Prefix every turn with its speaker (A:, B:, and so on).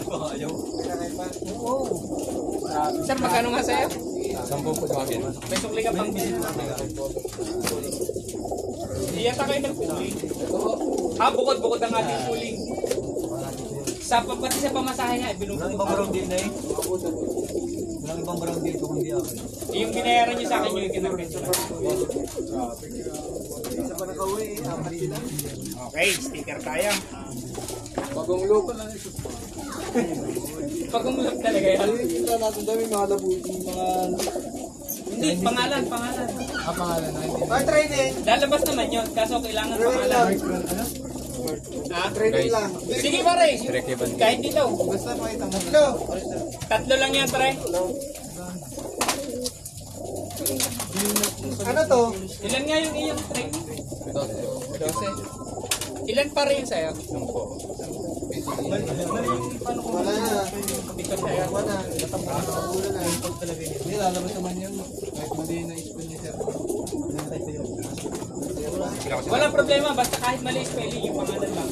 A: Oo. Sir, magkano nga sa'yo?
B: 10 po sa akin.
A: May sukli ka pang bisit. Hindi yata kayo nagpuling. Bukod ang ating puling. Pati sa pamasahe nga,
C: Walang ibang brown deal na eh. Walang ibang brown deal kung hindi ako.
A: yung binayaran niyo sa akin yung kinarpento.
C: Isa pa nakauwi eh. Apat sila.
A: Okay, sticker tayo.
B: Bagong loko lang ito.
A: Pagkumulap talaga yan.
B: Kita natin dami mga labuti, mga...
A: Hindi, pangalan.
B: pangalan na hindi.
C: Ay, training!
A: Lalabas naman yun, kaso kailangan pangalan. Ha?
C: Training lang.
A: Sige pare, kahit dito.
C: Basta pakita mo. Hello!
A: Tatlo lang yan, pre.
C: Ano to?
A: Ilan nga yung iyong tray? 12. Ilan pa rin sa'yo? 10.
C: Wala na.
A: Dito sa'yo.
C: Wala na. Ulo na.
B: Hindi, lalabas naman yun. Kahit mali na ipon niya, sir.
A: Walang problema, basta kahit mali spelling, yung pangalan lang.